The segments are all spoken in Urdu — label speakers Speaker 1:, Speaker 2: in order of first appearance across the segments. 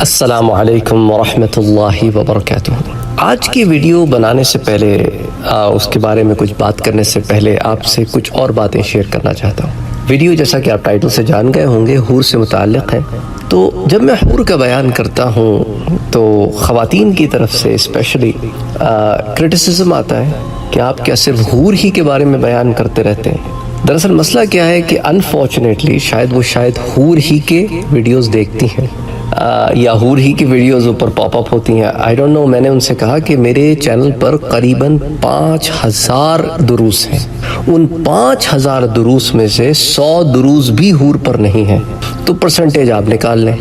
Speaker 1: السلام علیکم ورحمۃ اللہ وبرکاتہ۔ آج کی ویڈیو بنانے سے پہلے اس کے بارے میں کچھ بات کرنے سے پہلے آپ سے کچھ اور باتیں شیئر کرنا چاہتا ہوں۔ ویڈیو جیسا کہ آپ ٹائٹل سے جان گئے ہوں گے حور سے متعلق ہے، تو جب میں حور کا بیان کرتا ہوں تو خواتین کی طرف سے اسپیشلی کرٹیسزم آتا ہے کہ آپ کیا صرف حور ہی کے بارے میں بیان کرتے رہتے ہیں۔ دراصل مسئلہ کیا ہے کہ انفارچونیٹلی شاید حور ہی کے ویڈیوز دیکھتی ہیں یا حور ہی کی ویڈیوز اوپر پاپ اپ ہوتی ہیں، آئی ڈونٹ نو۔ میں نے ان سے کہا کہ میرے چینل پر قریباً 5000 دروس ہیں، ان 5000 دروس میں سے 100 دروس بھی حور پر نہیں ہیں، تو پرسنٹیج آپ نکال لیں۔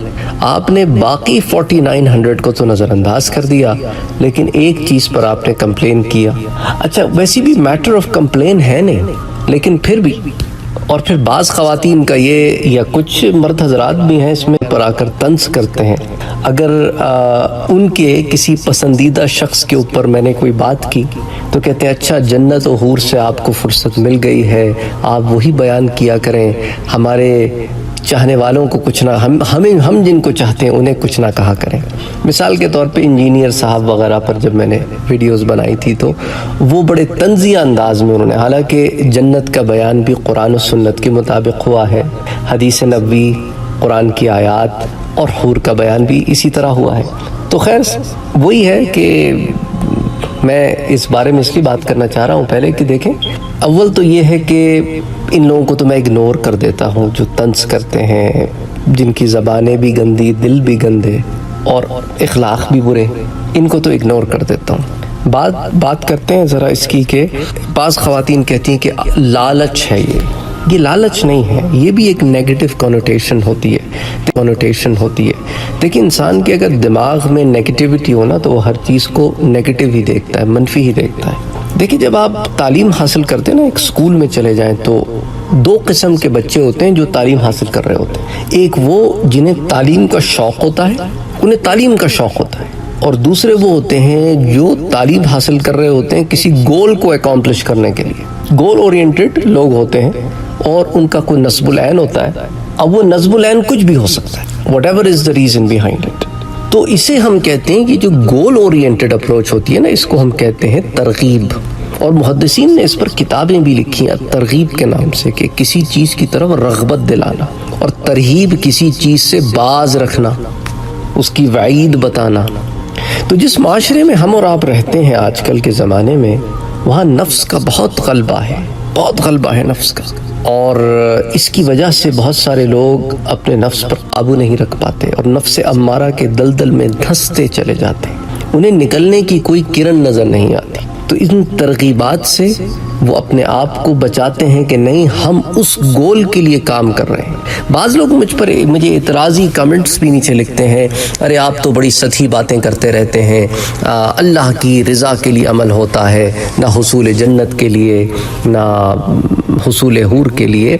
Speaker 1: آپ نے باقی 4900 کو تو نظر انداز کر دیا، لیکن ایک چیز پر آپ نے کمپلین کیا۔ اچھا ویسی بھی میٹر آف کمپلین ہے نہیں، لیکن پھر بھی، اور پھر بعض خواتین کا یہ یا کچھ مرد حضرات بھی ہیں اس میں پر آ کر طنز کرتے ہیں، اگر ان کے کسی پسندیدہ شخص کے اوپر میں نے کوئی بات کی تو کہتے ہیں اچھا جنت و حور سے آپ کو فرصت مل گئی ہے، آپ وہی بیان کیا کریں، ہمارے چاہنے والوں کو کچھ نہ، ہم جن کو چاہتے ہیں انہیں کچھ نہ کہا کریں۔ مثال کے طور پہ انجینئر صاحب وغیرہ پر جب میں نے ویڈیوز بنائی تھی تو وہ بڑے طنزیہ انداز میں انہوں نے، حالانکہ جنت کا بیان بھی قرآن و سنت کے مطابق ہوا ہے، حدیث نبوی، قرآن کی آیات، اور حور کا بیان بھی اسی طرح ہوا ہے۔ تو خیر وہی ہے کہ میں اس بارے میں اس لیے بات کرنا چاہ رہا ہوں پہلے کہ دیکھیں، اول تو یہ ہے کہ ان لوگوں کو تو میں اگنور کر دیتا ہوں جو طنز کرتے ہیں، جن کی زبانیں بھی گندی، دل بھی گندے اور اخلاق بھی برے، ان کو تو اگنور کر دیتا ہوں۔ بات کرتے ہیں ذرا اس کی کہ بعض خواتین کہتی ہیں کہ لالچ ہے، یہ لالچ نہیں ہے، یہ بھی ایک نیگیٹو کنوٹیشن ہوتی ہے۔ دیکھیں انسان کے اگر دماغ میں نیگیٹیوٹی ہو نا تو وہ ہر چیز کو نیگیٹو ہی دیکھتا ہے، منفی ہی دیکھتا ہے۔ دیکھیں جب آپ تعلیم حاصل کرتے ہیں نا، ایک اسکول میں چلے جائیں تو دو قسم کے بچے ہوتے ہیں جو تعلیم حاصل کر رہے ہوتے ہیں، ایک وہ جنہیں تعلیم کا شوق ہوتا ہے، انہیں تعلیم کا شوق ہوتا ہے، اور دوسرے وہ ہوتے ہیں جو تعلیم حاصل کر رہے ہوتے ہیں کسی گول کو اکامپلش کرنے کے لیے، گول اورینٹڈ لوگ ہوتے ہیں، اور ان کا کوئی نصب العین ہوتا ہے۔ اب وہ نصب العین کچھ بھی ہو سکتا ہے، what ever is the reason behind it. تو اسے ہم کہتے ہیں کہ جو گول اورینٹڈ اپروچ ہوتی ہے نا، اس کو ہم کہتے ہیں ترغیب، اور محدثین نے اس پر کتابیں بھی لکھی ہیں ترغیب کے نام سے، کہ کسی چیز کی طرف رغبت دلانا، اور ترہیب کسی چیز سے باز رکھنا، اس کی وعید بتانا۔ تو جس معاشرے میں ہم اور آپ رہتے ہیں آج کل کے زمانے میں، وہاں نفس کا بہت غلبہ ہے نفس کا، اور اس کی وجہ سے بہت سارے لوگ اپنے نفس پر قابو نہیں رکھ پاتے اور نفس امارہ کے دلدل میں دھنستے چلے جاتے ہیں، انہیں نکلنے کی کوئی کرن نظر نہیں آتی۔ تو ان ترغیبات سے وہ اپنے آپ کو بچاتے ہیں کہ نہیں ہم اس گول کے لیے کام کر رہے ہیں۔ بعض لوگ مجھے اعتراضی کمنٹس بھی نیچے لکھتے ہیں، ارے آپ تو بڑی سطحی باتیں کرتے رہتے ہیں، اللہ کی رضا کے لیے عمل ہوتا ہے، نہ حصول جنت کے لیے نہ حصول حور کے لیے۔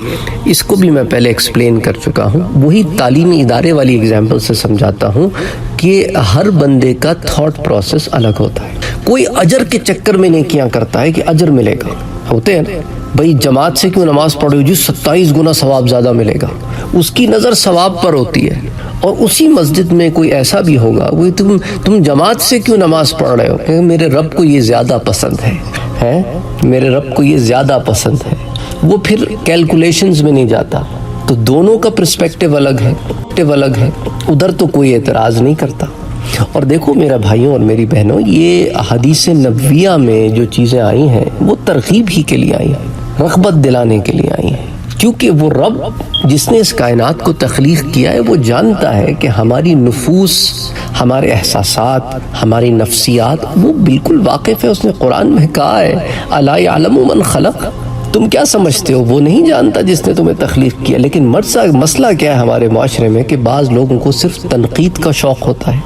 Speaker 1: اس کو بھی میں پہلے ایکسپلین کر چکا ہوں، وہی تعلیمی ادارے والی اگزامپل سے سمجھاتا ہوں کہ ہر بندے کا تھاٹ پروسیس الگ ہوتا ہے۔ کوئی اجر کے چکر میں نیکیاں کرتا ہے کہ اجر ملے گا، ہوتے ہیں بھائی جماعت سے کیوں نماز پڑھو جی 27 گنا ثواب زیادہ ملے گا، اس کی نظر ثواب پر ہوتی ہے۔ اور اسی مسجد میں کوئی ایسا بھی ہوگا، وہ تم جماعت سے کیوں نماز پڑھ رہے ہو، کہ میرے رب کو یہ زیادہ پسند ہے، میرے رب کو یہ زیادہ پسند ہے، وہ پھر کیلکولیشنز میں نہیں جاتا۔ تو دونوں کا پرسپیکٹیو الگ ہے، ادھر تو کوئی اعتراض نہیں کرتا۔ اور دیکھو میرے بھائیوں اور میری بہنوں، یہ حدیث نبویہ میں جو چیزیں آئی ہیں وہ ترغیب ہی کے لیے آئی ہیں، رغبت دلانے کے لیے آئی ہیں، کیونکہ وہ رب جس نے اس کائنات کو تخلیق کیا ہے وہ جانتا ہے کہ ہماری نفوس، ہمارے احساسات، ہماری نفسیات وہ بالکل واقف ہے۔ اس نے قرآن میں کہا ہے الا یعلم من خلق، تم کیا سمجھتے ہو وہ نہیں جانتا جس نے تمہیں تخلیق کیا۔ لیکن مسئلہ کیا ہے ہمارے معاشرے میں کہ بعض لوگوں کو صرف تنقید کا شوق ہوتا ہے،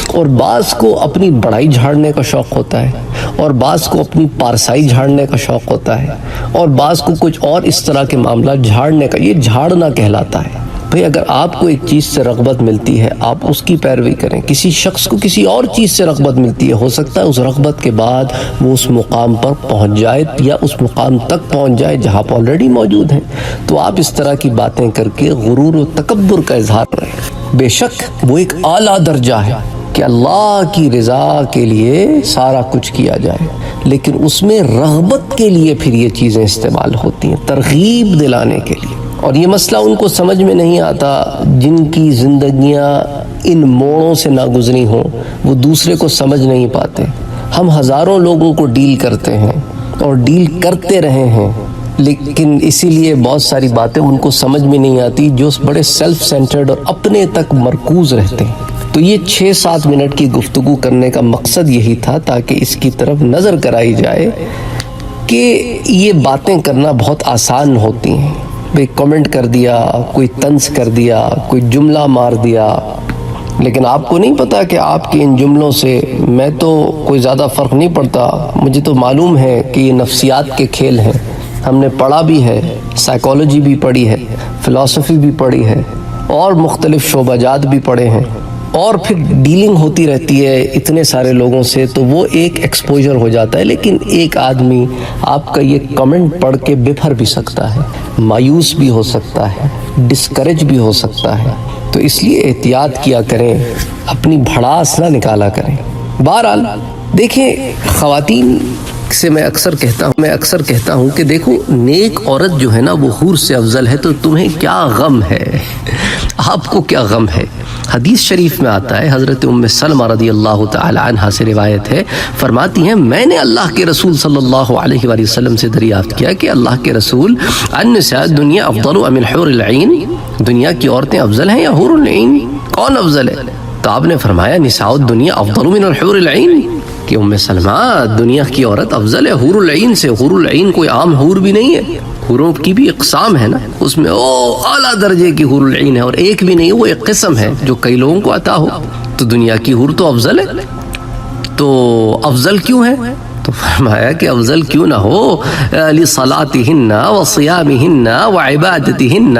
Speaker 1: اور بعض کو اپنی بڑائی جھاڑنے کا شوق ہوتا ہے، اور بعض کو اپنی پارسائی جھاڑنے کا شوق ہوتا ہے، اور بعض کو کچھ اور اس طرح کے معاملات جھاڑنے کا، یہ جھاڑنا کہلاتا ہے۔ بھئی اگر آپ کو ایک چیز سے رغبت ملتی ہے آپ اس کی پیروی کریں، کسی شخص کو کسی اور چیز سے رغبت ملتی ہے، ہو سکتا ہے اس رغبت کے بعد وہ اس مقام پر پہنچ جائے یا اس مقام تک پہنچ جائے جہاں آپ آلریڈی موجود ہیں۔ تو آپ اس طرح کی باتیں کر کے غرور و تکبر کا اظہار کریں۔ بے شک وہ ایک اعلیٰ درجہ ہے کہ اللہ کی رضا کے لیے سارا کچھ کیا جائے، لیکن اس میں رغبت کے لیے پھر یہ چیزیں استعمال ہوتی ہیں، ترغیب دلانے کے لیے۔ اور یہ مسئلہ ان کو سمجھ میں نہیں آتا جن کی زندگیاں ان موڑوں سے نہ گزری ہوں، وہ دوسرے کو سمجھ نہیں پاتے۔ ہم ہزاروں لوگوں کو ڈیل کرتے ہیں اور ڈیل کرتے رہے ہیں، لیکن اسی لیے بہت ساری باتیں ان کو سمجھ میں نہیں آتی، جو بڑے سیلف سینٹرڈ اور اپنے تک مرکوز رہتے ہیں۔ تو یہ 6-7 منٹ کی گفتگو کرنے کا مقصد یہی تھا، تاکہ اس کی طرف نظر کرائی جائے کہ یہ باتیں کرنا بہت آسان ہوتی ہیں۔ کوئی کمنٹ کر دیا، کوئی طنز کر دیا، کوئی جملہ مار دیا، لیکن آپ کو نہیں پتا کہ آپ کے ان جملوں سے میں تو کوئی زیادہ فرق نہیں پڑتا۔ مجھے تو معلوم ہے کہ یہ نفسیات کے کھیل ہیں، ہم نے پڑھا بھی ہے، سائیکالوجی بھی پڑھی ہے، فلسفی بھی پڑھی ہے، اور مختلف شعبہ جات بھی پڑھے ہیں، اور پھر ڈیلنگ ہوتی رہتی ہے اتنے سارے لوگوں سے، تو وہ ایک ایکسپوجر ہو جاتا ہے۔ لیکن ایک آدمی آپ کا یہ کمنٹ پڑھ کے بفر بھی سکتا ہے، مایوس بھی ہو سکتا ہے، ڈسکریج بھی ہو سکتا ہے، تو اس لیے احتیاط کیا کریں، اپنی بھڑاس نہ نکالا کریں۔ بہرحال دیکھیں، خواتین سے میں اکثر کہتا ہوں کہ دیکھو، نیک عورت جو ہے نا وہ حور سے افضل ہے، تو تمہیں کیا غم ہے، آپ کو کیا غم ہے؟ حدیث شریف میں آتا ہے، حضرت ام سلمہ رضی اللہ تعالی عنہا سے روایت ہے، فرماتی ہیں میں نے اللہ کے رسول صلی اللہ علیہ وآلہ وسلم سے دریافت کیا کہ اللہ کے رسول، النساء الدنیا افضل ام الحور العین، دنیا کی عورتیں افضل ہیں یا حور العین، کون افضل ہے؟ تو آپ نے فرمایا نساء الدنیا افضل من الحور العین، کہ ام سلمہ دنیا کی عورت افضل ہے حور العین سے۔ حور العین کوئی عام حور بھی نہیں ہے، حوروں کی بھی اقسام ہے نا، اس میں اعلیٰ درجے کی حور العین ہے، اور ایک بھی نہیں، وہ ایک قسم ہے جو کئی لوگوں کو عطا ہو۔ تو دنیا کی حور تو افضل ہے، تو افضل کیوں ہے؟ تو فرمایا کہ افضل کیوں نہ ہو، لصلاتہن وصیامہن وعبادتہن،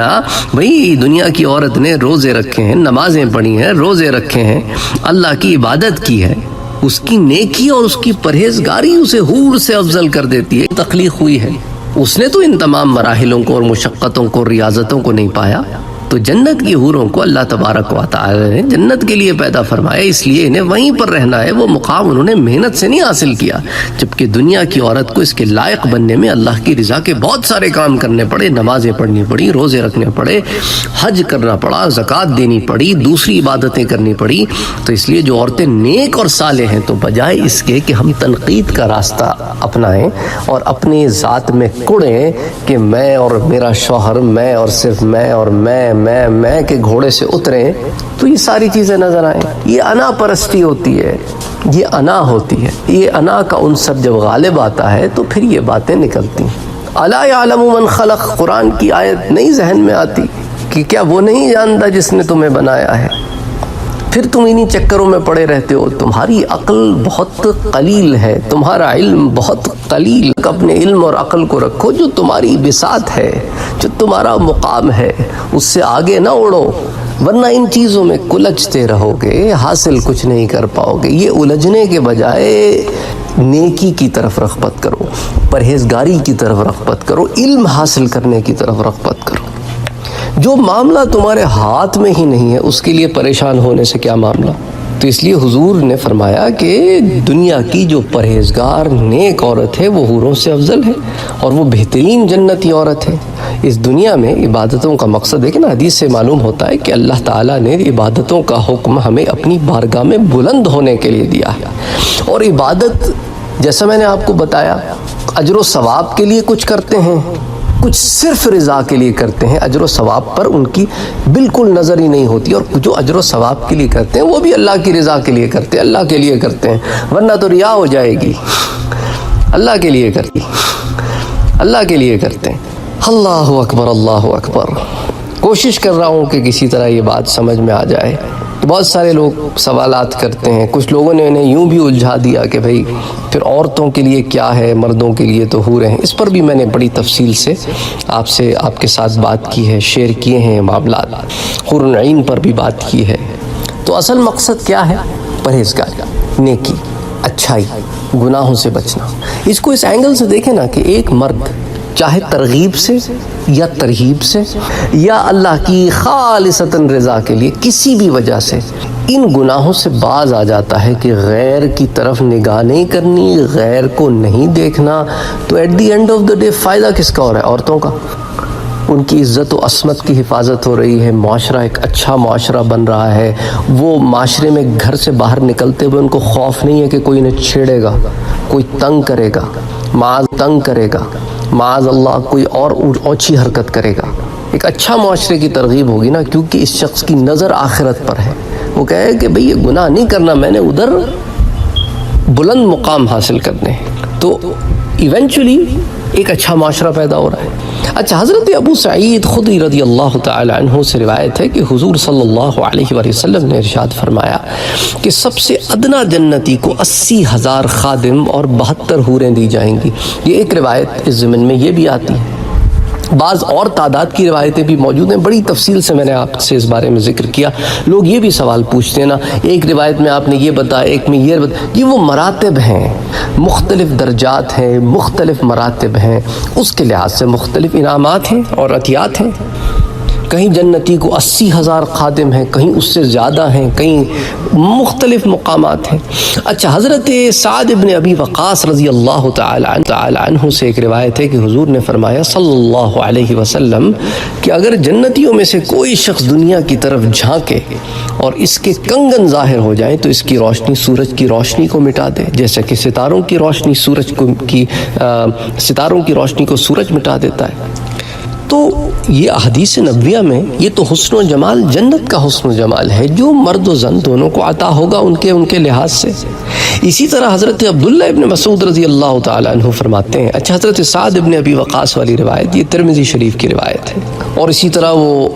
Speaker 1: بھئی دنیا کی عورت نے روزے رکھے ہیں، نمازیں پڑھی ہیں، روزے رکھے ہیں، اللہ کی عبادت کی ہے، اس کی نیکی اور اس کی پرہیزگاری اسے حور سے افضل کر دیتی ہے۔ تخلیق ہوئی ہے، اس نے تو ان تمام مراحلوں کو اور مشقتوں کو، ریاضتوں کو نہیں پایا، تو جنت کی حوروں کو اللہ تبارک و تعالی نے جنت کے لیے پیدا فرمایا، اس لیے انہیں وہیں پر رہنا ہے، وہ مقام انہوں نے محنت سے نہیں حاصل کیا، جبکہ دنیا کی عورت کو اس کے لائق بننے میں اللہ کی رضا کے بہت سارے کام کرنے پڑے، نمازیں پڑھنی پڑی، روزے رکھنے پڑے، حج کرنا پڑا، زکوٰۃ دینی پڑی، دوسری عبادتیں کرنی پڑی۔ تو اس لیے جو عورتیں نیک اور صالح ہیں، تو بجائے اس کے کہ ہم تنقید کا راستہ اپنائیں اور اپنی ذات میں کڑیں کہ میں اور میرا شوہر، میں اور صرف میں اور میں کے گھوڑے سے اتریں، تو یہ ساری چیزیں نظر آئیں۔ یہ انا پرستی ہوتی ہے، یہ انا ہوتی ہے، یہ انا کا عنصر جب غالب آتا ہے تو پھر یہ باتیں نکلتی ہیں۔ الا یعلم من خلق، قرآن کی آیت نہیں ذہن میں آتی کہ کیا وہ نہیں جانتا جس نے تمہیں بنایا ہے؟ پھر تم انہی چکروں میں پڑے رہتے ہو، تمہاری عقل بہت قلیل ہے، تمہارا علم بہت قلیل۔ اپنے علم اور عقل کو رکھو جو تمہاری بساط ہے، جو تمہارا مقام ہے، اس سے آگے نہ اڑو، ورنہ ان چیزوں میں کلجتے رہو گے، حاصل کچھ نہیں کر پاؤ گے۔ یہ الجھنے کے بجائے نیکی کی طرف رغبت کرو، پرہیزگاری کی طرف رغبت کرو، علم حاصل کرنے کی طرف رغبت کرو۔ جو معاملہ تمہارے ہاتھ میں ہی نہیں ہے اس کے لیے پریشان ہونے سے کیا معاملہ؟ تو اس لیے حضور نے فرمایا کہ دنیا کی جو پرہیزگار نیک عورت ہے وہ حوروں سے افضل ہے، اور وہ بہترین جنتی عورت ہے۔ اس دنیا میں عبادتوں کا مقصد ہے کہ نا، حدیث سے معلوم ہوتا ہے کہ اللہ تعالیٰ نے عبادتوں کا حکم ہمیں اپنی بارگاہ میں بلند ہونے کے لیے دیا ہے، اور عبادت جیسا میں نے آپ کو بتایا اجر و ثواب کے لیے کچھ کرتے ہیں، کچھ صرف رضا کے لیے کرتے ہیں، اجر و ثواب پر ان کی بالکل نظر ہی نہیں ہوتی، اور جو اجر و ثواب کے لیے کرتے ہیں وہ بھی اللہ کی رضا کے لیے کرتے ہیں، اللہ کے لیے کرتے ہیں، ورنہ تو ریا ہو جائے گی۔ اللہ کے لیے کرتے ہیں۔ اللہ اکبر، اللہ اکبر۔ کوشش کر رہا ہوں کہ کسی طرح یہ بات سمجھ میں آ جائے۔ بہت سارے لوگ سوالات کرتے ہیں، کچھ لوگوں نے انہیں یوں بھی الجھا دیا کہ بھئی پھر عورتوں کے لیے کیا ہے، مردوں کے لیے تو حوریں ہیں۔ اس پر بھی میں نے بڑی تفصیل سے آپ کے ساتھ بات کی ہے، شیئر کیے ہیں معاملات، حور العین پر بھی بات کی ہے۔ تو اصل مقصد کیا ہے؟ پرہیزگاری، نیکی، اچھائی، گناہوں سے بچنا۔ اس کو اس اینگل سے دیکھیں نا کہ ایک مرد چاہے ترغیب سے یا ترہیب سے یا اللہ کی خالصتاً رضا کے لیے، کسی بھی وجہ سے ان گناہوں سے باز آ جاتا ہے کہ غیر کی طرف نگاہ نہیں کرنی، غیر کو نہیں دیکھنا، تو at the end of the day فائدہ کس کا ہو رہا ہے؟ عورتوں کا۔ ان کی عزت و عصمت کی حفاظت ہو رہی ہے، معاشرہ ایک اچھا معاشرہ بن رہا ہے، وہ معاشرے میں گھر سے باہر نکلتے ہوئے ان کو خوف نہیں ہے کہ کوئی انہیں چھیڑے گا، کوئی تنگ کرے گا، معاذ اللہ کوئی اور اونچی حرکت کرے گا۔ ایک اچھا معاشرے کی ترغیب ہوگی نا، کیونکہ اس شخص کی نظر آخرت پر ہے، وہ کہے کہ بھئی یہ گناہ نہیں کرنا، میں نے ادھر بلند مقام حاصل کرنے، تو ایونچولی ایک اچھا معاشرہ پیدا ہو رہا ہے۔ اچھا، حضرت ابو سعید خدری رضی اللہ تعالی عنہ سے روایت ہے کہ حضور صلی اللہ علیہ وآلہ وسلم نے ارشاد فرمایا کہ سب سے ادنا جنتی کو 80,000 خادم اور 72 حوریں دی جائیں گی۔ یہ ایک روایت اس ضمن میں یہ بھی آتی ہے، بعض اور تعداد کی روایتیں بھی موجود ہیں، بڑی تفصیل سے میں نے آپ سے اس بارے میں ذکر کیا۔ لوگ یہ بھی سوال پوچھتے ہیں نا، ایک روایت میں آپ نے یہ بتایا، ایک میں یہ بتایا، یہ وہ مراتب ہیں، مختلف درجات ہیں، مختلف مراتب ہیں، اس کے لحاظ سے مختلف انعامات ہیں اور عطیات ہیں۔ کہیں جنتی کو 80,000 خادم ہیں، کہیں اس سے زیادہ ہیں، کہیں مختلف مقامات ہیں۔ اچھا، حضرت سعد بن ابی وقاص رضی اللہ تعالی عنہ سے ایک روایت ہے کہ حضور نے فرمایا صلی اللہ علیہ وسلم کہ اگر جنتیوں میں سے کوئی شخص دنیا کی طرف جھانکے اور اس کے کنگن ظاہر ہو جائیں تو اس کی روشنی سورج کی روشنی کو مٹا دے، جیسا کہ ستاروں کی روشنی کو سورج مٹا دیتا ہے۔ تو یہ احادیث نبویہ میں یہ تو حسن و جمال، جنت کا حسن و جمال ہے جو مرد و زن دونوں کو عطا ہوگا ان کے لحاظ سے۔ اسی طرح حضرت عبداللہ ابن مسعود رضی اللہ تعالی عنہ فرماتے ہیں، اچھا حضرت سعد ابن ابی وقاص والی روایت یہ ترمذی شریف کی روایت ہے، اور اسی طرح وہ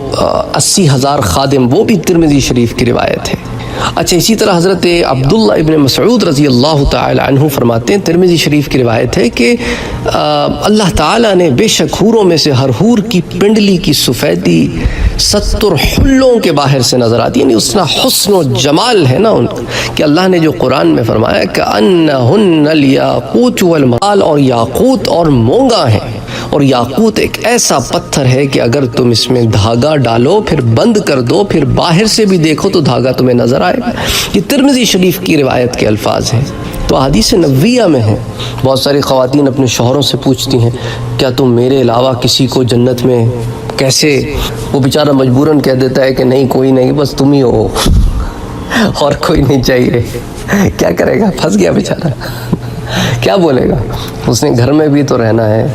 Speaker 1: 80,000 خادم وہ بھی ترمذی شریف کی روایت ہے۔ اچھا، اسی طرح حضرت عبداللہ ابن مسعود رضی اللہ تعالی عنہ فرماتے ہیں، ترمذی شریف کی روایت ہے کہ اللہ تعالیٰ نے بے شک حوروں میں سے ہر حور کی پنڈلی کی سفیدی 70 حلوں کے باہر سے نظر آتی ہے، یعنی اتنا حسن و جمال ہے نا ان کہ اللہ نے جو قرآن میں فرمایا کہ انہن الیاقوت والمال، اور یاقوت اور مونگا ہے، اور یاقوت ایک ایسا پتھر ہے کہ اگر تم اس میں دھاگا ڈالو پھر بند کر دو پھر باہر سے بھی دیکھو تو دھاگا تمہیں نظر آئے گا۔ یہ ترمذی شریف کی روایت کے الفاظ ہیں، تو حدیث نبویہ میں ہیں۔ بہت ساری خواتین اپنے شوہروں سے پوچھتی ہیں کیا تم میرے علاوہ کسی کو جنت میں، کیسے؟ وہ بیچارہ مجبوراً کہہ دیتا ہے کہ نہیں، کوئی نہیں، بس تم ہی ہو اور کوئی نہیں چاہیے۔ کیا کرے گا؟ پھنس گیا بیچارہ، کیا بولے گا؟ اس نے گھر میں بھی تو رہنا ہے،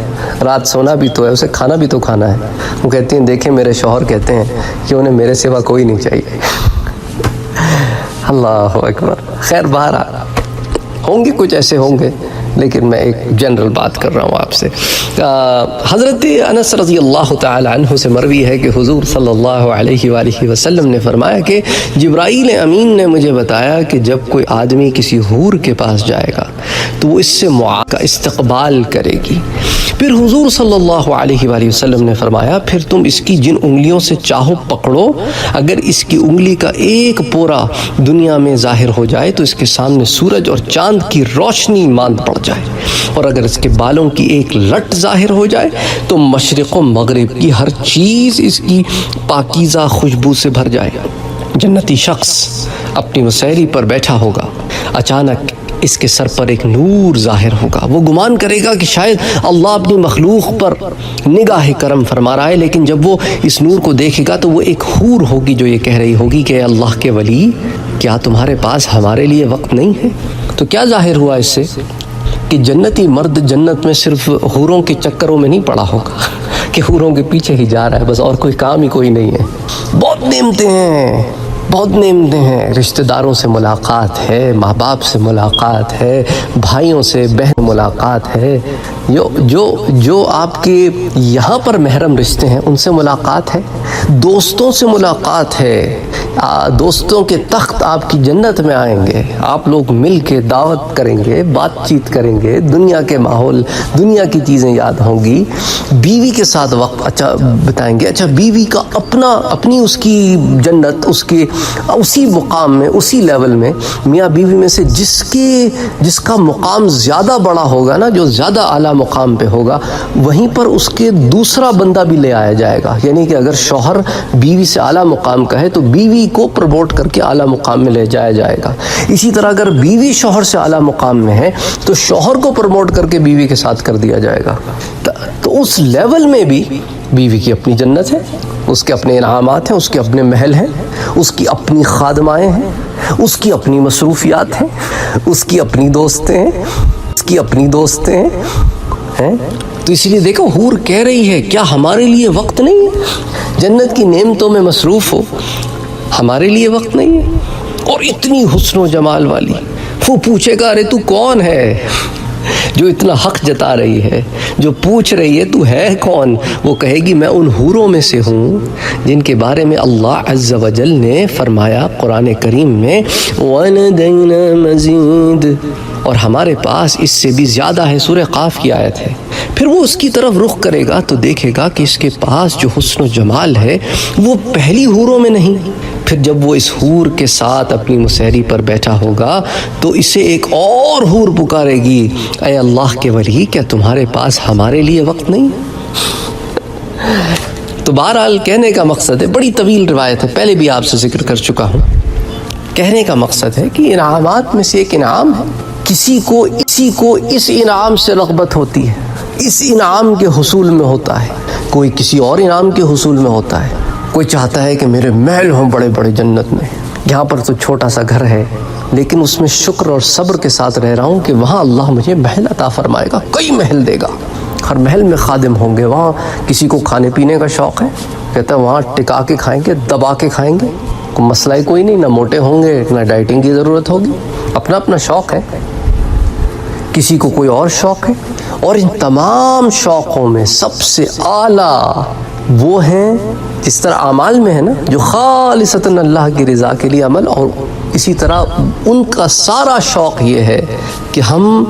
Speaker 1: رات سونا بھی تو ہے، اسے کھانا بھی تو کھانا ہے۔ وہ کہتی ہیں دیکھیں میرے شوہر کہتے ہیں کہ انہیں میرے سوا کوئی نہیں چاہیے۔ اللہ اکبر۔ خیر، باہر ہوں گے کچھ ایسے ہوں گے، لیکن میں ایک جنرل بات کر رہا ہوں آپ سے۔ حضرت انس رضی اللہ تعالی عنہ سے مروی ہے کہ حضور صلی اللہ علیہ وآلہ وسلم نے فرمایا کہ جبرائیل امین نے مجھے بتایا کہ جب کوئی آدمی کسی حور کے پاس جائے گا تو وہ اس سے کا استقبال کرے گی۔ پھر حضور صلی اللہ علیہ وآلہ وسلم نے فرمایا پھر تم اس کی جن انگلیوں سے چاہو پکڑو، اگر اس کی انگلی کا ایک پورا دنیا میں ظاہر ہو جائے تو اس کے سامنے سورج اور چاند کی روشنی ماند پڑ جائے، اور اگر اس کے بالوں کی ایک لٹ ظاہر ہو جائے تو مشرق و مغرب کی ہر چیز اس کی پاکیزہ خوشبو سے بھر جائے۔ جنتی شخص اپنی مسیری پر بیٹھا ہوگا، اچانک اس کے سر پر ایک نور ظاہر ہوگا، وہ گمان کرے گا کہ شاید اللہ اپنی مخلوق پر نگاہ کرم فرما رہا ہے، لیکن جب وہ اس نور کو دیکھے گا تو وہ ایک حور ہوگی جو یہ کہہ رہی ہوگی کہ اے اللہ کے ولی، کیا تمہارے پاس ہمارے لیے وقت نہیں ہے؟ تو کیا ظاہر ہوا اس سے کہ جنتی مرد جنت میں صرف حوروں کے چکروں میں نہیں پڑا ہوگا کہ حوروں کے پیچھے ہی جا رہا ہے بس، اور کوئی کام ہی کوئی نہیں ہے۔ بہت نعمتیں ہیں، بہت نعمتیں ہیں، رشتہ داروں سے ملاقات ہے، ماں باپ سے ملاقات ہے، بھائیوں سے بہن ملاقات ہے، جو آپ کے یہاں پر محرم رشتے ہیں ان سے ملاقات ہے، دوستوں سے ملاقات ہے، دوستوں کے تخت آپ کی جنت میں آئیں گے، آپ لوگ مل کے دعوت کریں گے، بات چیت کریں گے، دنیا کے ماحول، دنیا کی چیزیں یاد ہوں گی، بیوی کے ساتھ وقت اچھا بتائیں گے، اچھا بیوی کا اپنی اس کی جنت، اس کے اسی مقام میں، اسی لیول میں میاں بیوی میں سے جس کا مقام زیادہ بڑا ہوگا نا، جو زیادہ اعلیٰ مقام پہ ہوگا، وہیں پر اس کے دوسرا بندہ بھی لے آیا جائے گا. یعنی کہ اگر شوہر بیوی سے اعلیٰ مقام کا ہے تو بیوی کو پروموٹ کر کے اعلیٰ مقام میں لے جایا جائے گا. اسی طرح اگر بیوی شوہر سے اعلیٰ مقام میں ہے تو شوہر کو پروموٹ کر کے بیوی کے ساتھ کر دیا جائے گا. تو اس لیول میں بھی بیوی کی اپنی جنت ہے، اس کے اپنے انعامات ہیں، اس کے اپنے محل ہیں، اس کی اپنی خادمائیں ہیں، اس کی اپنی مصروفیات ہیں، اس کی اپنی دوستیں ہیں. تو اس لیے دیکھو حور کہہ رہی ہے کیا ہمارے لیے وقت نہیں ہے؟ جنت کی نعمتوں میں مصروف ہو، ہمارے لیے وقت نہیں ہے؟ اور اتنی حسن و جمال والی، وہ پوچھے گا ارے تو کون ہے جو اتنا حق جتا رہی ہے، جو پوچھ رہی ہے تو ہے کون؟ وہ کہے گی میں ان حوروں میں سے ہوں جن کے بارے میں اللہ عز و جل نے فرمایا قرآن کریم میں وَلَدَيْنَا مَزِيدٌ، اور ہمارے پاس اس سے بھی زیادہ ہے. سورہ قاف کی آیت ہے. پھر وہ اس کی طرف رخ کرے گا تو دیکھے گا کہ اس کے پاس جو حسن و جمال ہے وہ پہلی حوروں میں نہیں. پھر جب وہ اس حور کے ساتھ اپنی مسحری پر بیٹھا ہوگا تو اسے ایک اور حور پکارے گی اے اللہ کے ولی، کیا تمہارے پاس ہمارے لیے وقت نہیں؟ تو بہرحال کہنے کا مقصد ہے، بڑی طویل روایت ہے، پہلے بھی آپ سے ذکر کر چکا ہوں. کہنے کا مقصد ہے کہ انعامات میں سے ایک انعام ہے، کسی کو اس انعام سے رغبت ہوتی ہے، اس انعام کے حصول میں ہوتا ہے، کوئی کسی اور انعام کے حصول میں ہوتا ہے. کوئی چاہتا ہے کہ میرے محل ہوں بڑے بڑے جنت میں، یہاں پر تو چھوٹا سا گھر ہے لیکن اس میں شکر اور صبر کے ساتھ رہ رہا ہوں کہ وہاں اللہ مجھے محل عطا فرمائے گا، کئی محل دے گا، ہر محل میں خادم ہوں گے. وہاں کسی کو کھانے پینے کا شوق ہے، کہتا ہے وہاں ٹکا کے کھائیں گے، دبا کے کھائیں گے، کوئی مسئلہ ہی کوئی نہیں، نہ موٹے ہوں گے نہ ڈائٹنگ کی ضرورت ہوگی. اپنا اپنا شوق ہے، کسی کو کوئی اور شوق ہے. اور ان تمام شوقوں میں سب سے اعلیٰ وہ ہیں جس طرح اعمال میں ہے نا، جو خالصتاً اللہ کی رضا کے لیے عمل، اور اسی طرح ان کا سارا شوق یہ ہے کہ ہم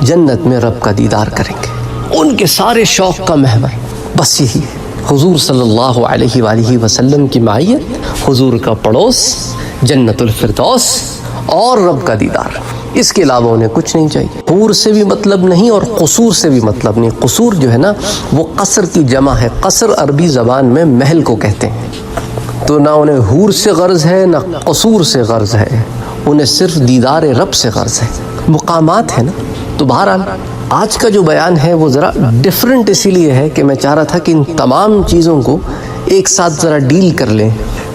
Speaker 1: جنت میں رب کا دیدار کریں گے. ان کے سارے شوق کا محور بس یہی ہے، حضور صلی اللہ علیہ وآلہ وسلم کی معیت، حضور کا پڑوس، جنت الفردوس اور رب کا دیدار. اس کے علاوہ انہیں کچھ نہیں چاہیے. حور سے بھی مطلب نہیں اور قصور سے بھی مطلب نہیں. قصور جو ہے نا وہ قصر کی جمع ہے. قصر عربی زبان میں محل کو کہتے ہیں. تو نہ انہیں حور سے غرض ہے نہ قصور سے غرض ہے، انہیں صرف دیدار رب سے غرض ہے. مقامات ہیں نا. تو بہرحال آج کا جو بیان ہے وہ ذرا ڈیفرنٹ اسی لیے ہے کہ میں چاہ رہا تھا کہ ان تمام چیزوں کو ایک ساتھ ذرا ڈیل کر لیں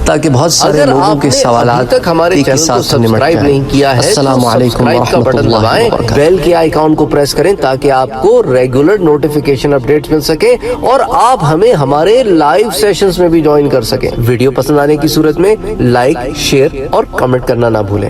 Speaker 1: تاکہ بہت سارے لوگوں کے سوالات
Speaker 2: تک ہمارے چینل کو سبسکرائب نہیں کیا ہے
Speaker 1: السلام علیکم
Speaker 2: کا بٹن دبائیں، بیل کے آئیکن کو پریس کریں تاکہ آپ کو ریگولر نوٹیفیکیشن اپڈیٹس مل سکے اور آپ ہمیں ہمارے لائیو سیشنز میں بھی جوائن کر سکیں. ویڈیو پسند آنے کی صورت میں لائک، شیئر اور کمنٹ کرنا نہ بھولیں.